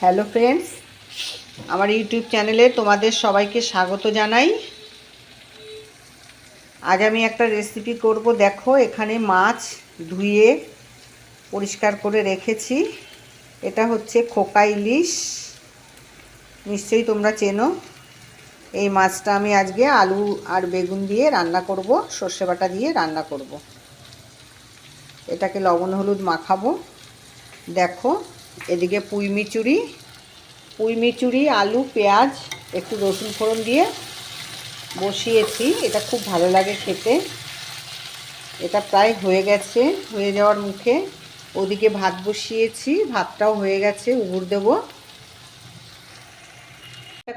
Hello friends, আমার YouTube চ্যানেলে তোমাদের সবাইকে স্বাগত জানাই। আজ আমি একটা রেসিপি করব। দেখো, এখানে মাছ ধুয়ে পরিষ্কার করে রেখেছি। এটা হচ্ছে খোকা ইলিশ, নিশ্চয়ই তোমরা চেনো। এই মাছটা আমি আজকে আলু আর বেগুন দিয়ে রান্না করব, সর্ষে বাটা দিয়ে রান্না করব। এটাকে লবণ হলুদ মাখাবো। দেখো, এদিকে পুঁই মিচুরি, আলু, পেঁয়াজ, একটু রসুন ফোড়ন দিয়ে বসিয়েছি। এটা খুব ভালো লাগে খেতে। এটা প্রায় হয়ে যাওয়ার মুখে। ওদিকে ভাত বসিয়েছি, ভাতটাও হয়ে গেছে, উবুর দেব।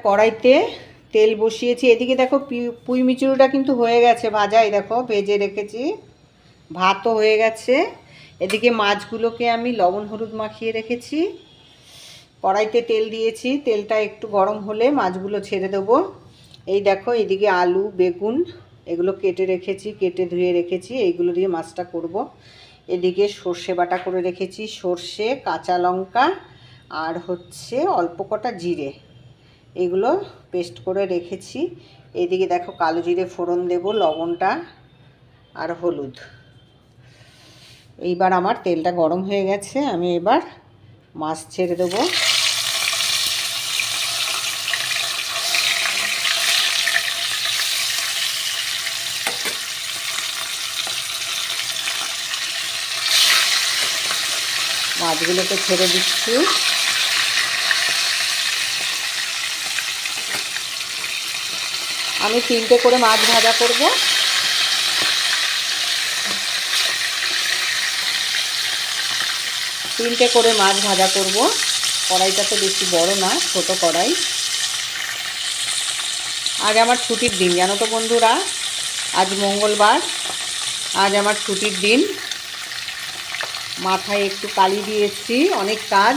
কড়াইতে তেল বসিয়েছি। এদিকে দেখো, পুঁই মিচুরিটা কিন্তু হয়ে গেছে ভাজা। এই দেখো, ভেজে রেখেছি। ভাতও হয়ে গেছে। এদিকে মাছগুলোকে আমি লবণ হলুদ মাখিয়ে রেখেছি। কড়াইতে তেল দিয়েছি, তেলটা একটু গরম হলে মাছগুলো ছেড়ে দেবো। এই দেখো, এদিকে আলু বেগুন এগুলো কেটে ধুয়ে রেখেছি। এইগুলো দিয়ে মাছটা করব। এদিকে সর্ষে বাটা করে রেখেছি, সর্ষে, কাঁচা লঙ্কা আর হচ্ছে অল্প কটা জিরে, এগুলো পেস্ট করে রেখেছি। এদিকে দেখো, কালো জিরে ফোড়ন দেব, লবণটা আর হলুদ। এইবার আমার তেলটা গরম হয়ে গেছে, আমি এবার মাছ ছেড়ে দেবো। মাছগুলোকে ছেড়ে দিচ্ছি। আমি 3টে করে মাছ ভাজা করব। কড়াইটা তো বেশি বড় না, ছোট কড়াই। আজ আমার ছুটির দিন, জানো তো বন্ধুরা। আজ মঙ্গলবার, আজ আমার ছুটির দিন। মাথায় একটু কালি দিয়েছি, অনেক কাজ।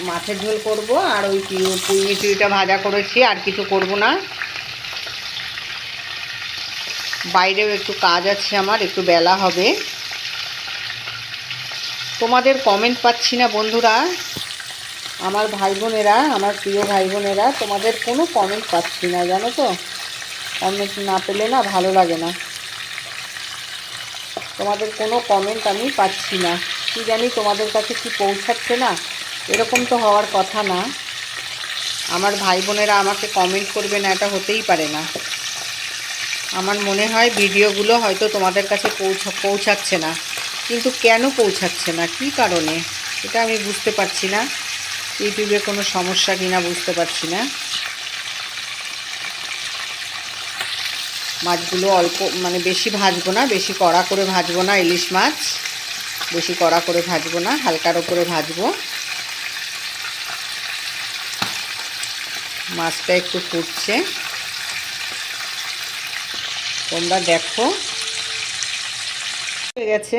মাছের ঝোল করব আর ওই পুঁই মিচুরিটা ভাজা করেছি, আর কিছু করব না। বাইরেও একটু কাজ আছে আমার, একটু বেলা হবে। তোমাদের কমেন্ট পাচ্ছি না বন্ধুরা। আমার ভাই বোনেরা, আমার প্রিয় ভাই বোনেরা, তোমাদের কোনো কমেন্ট পাচ্ছি না, জানো তো। কমেন্ট না পেলে না ভালো লাগে না। তোমাদের কোনো কমেন্ট আমি পাচ্ছি না। কি জানি তোমাদের কাছে কি পৌঁছাচ্ছে না। এরকম তো হওয়ার কথা না। আমার ভাই বোনেরা আমাকে কমেন্ট করবে না, এটা হতেই পারে না। আমার মনে হয় ভিডিওগুলো হয়তো তোমাদের কাছে পৌঁছাচ্ছে না। কিন্তু কেন পৌঁছাচ্ছে না, কী কারণে, এটা আমি বুঝতে পারছি না। ইউটিউবে কোনো সমস্যা কিনা বুঝতে পারছি না। মাছগুলো অল্প, মানে বেশি ভাজবো না, বেশি কড়া করে ভাজবো না। ইলিশ মাছ বেশি কড়া করে ভাজবো না, হালকার ওপরে ভাজবো। মাছটা একটু ফুটছে, তোমরা দেখো। হয়ে গেছে।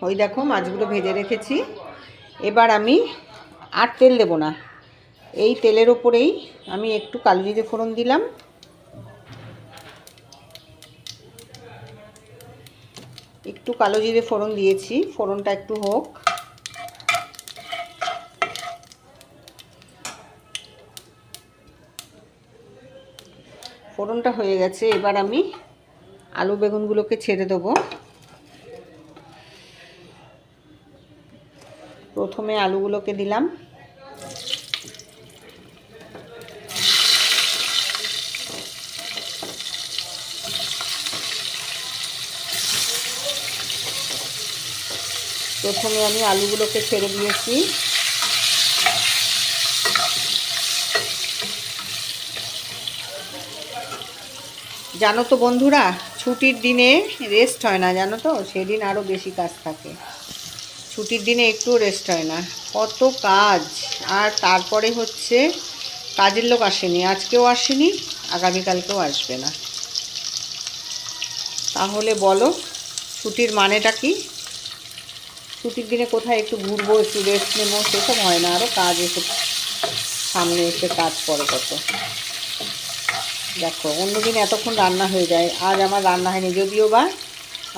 ওই দেখো, মাছগুলো ভেজে রেখেছি। এবার আমি আর তেল দেব না। এই তেলের ওপরেই আমি একটু কালো জিরে ফোড়ন দিলাম। একটু কালো জিরে ফোড়ন দিয়েছি, ফোড়নটা একটু হোক। ফোড়নটা হয়ে গেছে, এবার আমি আলু বেগুনগুলোকে ছেড়ে দেবো। প্রথমে আলুগুলোকে দিলাম। প্রথমে আমি আলুগুলোকে ছেড়ে দিয়েছি। জানো তো বন্ধুরা, ছুটির দিনে রেস্ট হয় না, জানো তো। সেদিন আরও বেশি কাজ থাকে। ছুটির দিনে একটুও রেস্ট হয় না, কত কাজ। আর তারপরে হচ্ছে কাজের লোক আসেনি, আজকেও আসেনি, আগামীকালকেও আসবে না। তাহলে বলো, ছুটির মানেটা কি? ছুটির দিনে কোথায় একটু ঘুরবো, একটু রেস্ট নেবো, সেসব হয় না। আরও কাজ এসে সামনে এসে কাজ পড়ে কত। দেখো, অন্যদিন এতক্ষণ রান্না হয়ে যায়, আজ আমার রান্না হয়নি। যদিও বা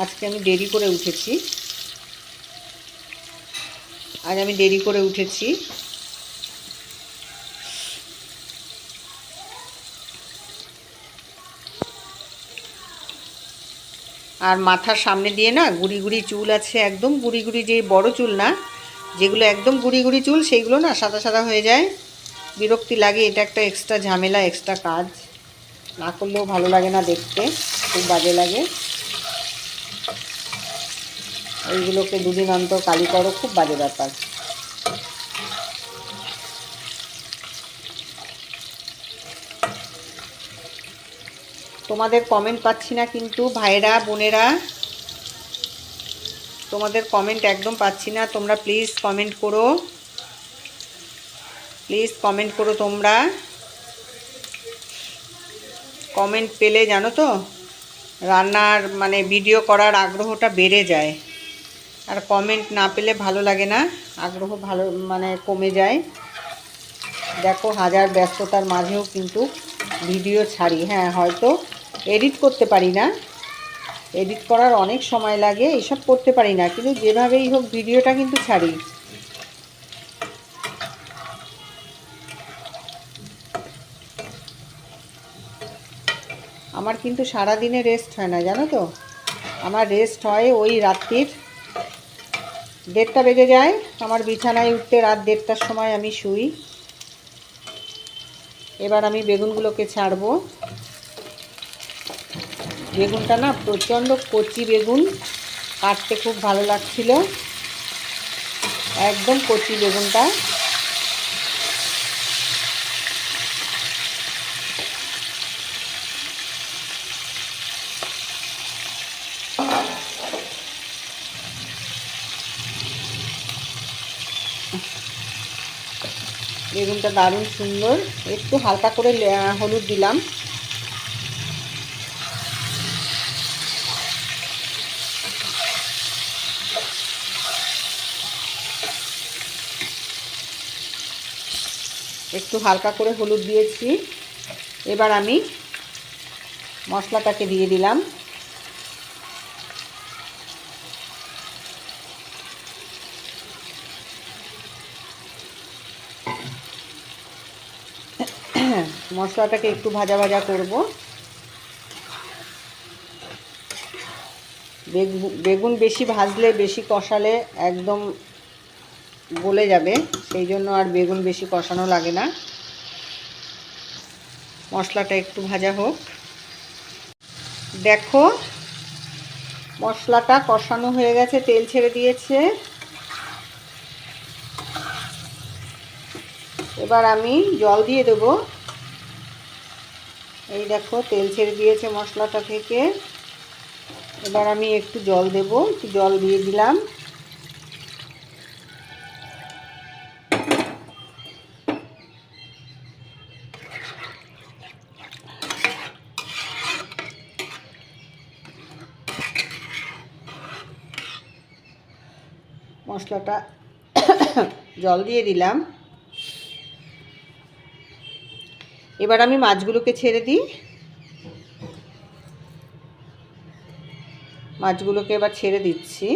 আজকে আমি দেরি করে উঠেছি। আজ আমি দেরি করে উঠেছি। আর মাথার সামনে দিয়ে না গুড়ি গুড়ি চুল আছে, একদম গুড়ি গুড়ি, যে বড় চুল না, যেগুলো একদম গুড়ি গুড়ি চুল সেইগুলো না সাদা সাদা হয়ে যায়, বিরক্তি লাগে। এটা একটা এক্সট্রা ঝামেলা, এক্সট্রা কাজ, না করলেও ভালো লাগে না দেখতে, খুব বাজে লাগে। ওইগুলোকে দুদিন অন্তর কালি করো, খুব বাজে ব্যাপার। তোমাদের কমেন্ট পাচ্ছি না কিন্তু ভাইরা বোনেরা, তোমাদের কমেন্ট একদম পাচ্ছি না। তোমরা প্লিজ কমেন্ট করো, প্লিজ কমেন্ট করো। তোমরা কমেন্ট পেলে জানো তো রান্নার মানে ভিডিও করার আগ্রহটা বেড়ে যায়, আর কমেন্ট না পেলে ভালো লাগে না, আগ্রহ ভালো মানে কমে যায়। দেখো হাজার ব্যস্ততার মাঝেও কিন্তু ভিডিও ছাড়ি। হ্যাঁ, হয়তো এডিট করতে পারি না, এডিট করার অনেক সময় লাগে, এইসব করতে পারি না, কিন্তু যেভাবেই হোক ভিডিওটা কিন্তু ছাড়ি। আমার কিন্তু সারা দিনে রেস্ট হয় না জানো তো, আমার রেস্ট হয় ওই রাত্রির 1:30 বেজে যায় আমার বিছানায় উঠতে, রাত 1:30টার সময় আমি শুই। এবার আমি বেগুনগুলোকে ছাড়বো। বেগুনটা না প্রচণ্ড কচি বেগুন, কাটতে খুব ভালো লাগছিল, একদম কচি বেগুনটা। বেগুনটা দারুণ সুন্দর, একটু হালকা করে হলুদ দিলাম। একটু হালকা করে হলুদ দিয়েছি। এবার আমি মশলাটাকে দিয়ে দিলাম। মশলাটাকে একটু ভাজা ভাজা করব। বেগুন বেশি ভাজলে, বেশি কষালে একদম গলে যাবে, সেই জন্য আর বেগুন বেশি কষানো লাগে না। মশলাটা একটু ভাজা হোক। দেখো মশলাটা কষানো হয়ে গেছে, তেল ছেড়ে দিয়েছে। এবার আমি জল দিয়ে দেব। এই দেখো তেল ছেড়ে দিয়েছে মশলাটা থেকে। এবার আমি একটু জল দেব, একটু জল দিয়ে দিলাম। মশলাটা জল দিয়ে দিলাম। এবার আমি মাছগুলোকে ছেড়ে দিই। মাছগুলোকে এবার ছেড়ে দিচ্ছি।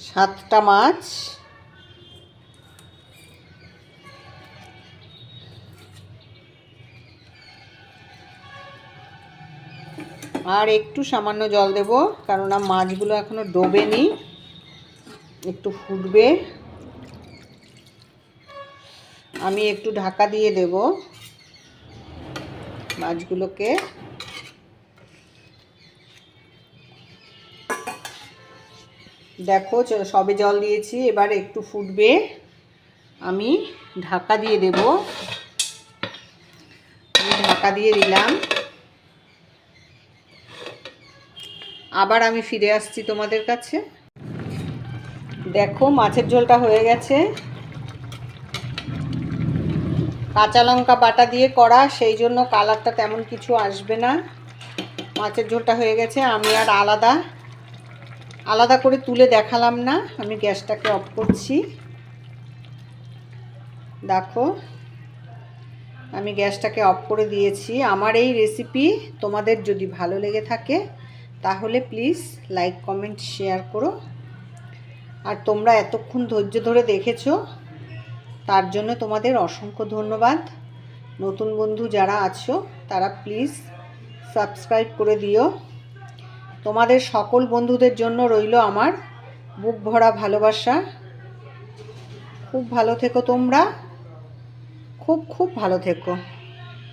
সাতটা মাছ। আর একটু সামান্য জল দেব, কেননা মাছগুলো এখনো ডোবেনি, একটু ফুটবে। আমি একটু ঢাকা দিয়ে দেব মাছগুলোকে। দেখো সবে জল দিয়েছি, এবার একটু ফুটবে, আমি ঢাকা দিয়ে দেব। আমি ঢাকা দিয়ে দিলাম। আবার আমি ফিরে আসছি তোমাদের কাছে। দেখো মাছের ঝোলটা হয়ে গেছে। কাঁচা লঙ্কা বাটা দিয়ে করা, সেই জন্য কালারটা তেমন কিছু আসবে না। মাছের ঝোলটা হয়ে গেছে। আমি আর আলাদা করে তুলে দেখালাম না, আমি গ্যাসটাকে অফ করছি। দেখো আমি গ্যাসটাকে অফ করে দিয়েছি। আমার এই রেসিপি তোমাদের যদি ভালো লেগে থাকে তাহলে প্লিজ লাইক কমেন্ট শেয়ার করো। আর তোমরা এতক্ষণ ধৈর্য ধরে দেখেছো তার জন্য তোমাদের অসংখ্য ধন্যবাদ। নতুন বন্ধু যারা আছো তারা প্লিজ সাবস্ক্রাইব করে দিও। তোমাদের সকল বন্ধুদের জন্য রইল আমার বুক ভরা ভালোবাসা। খুব ভালো থেকো তোমরা, খুব খুব ভালো থেকো।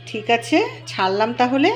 ঠিক আছে, ছাড়লাম তাহলে।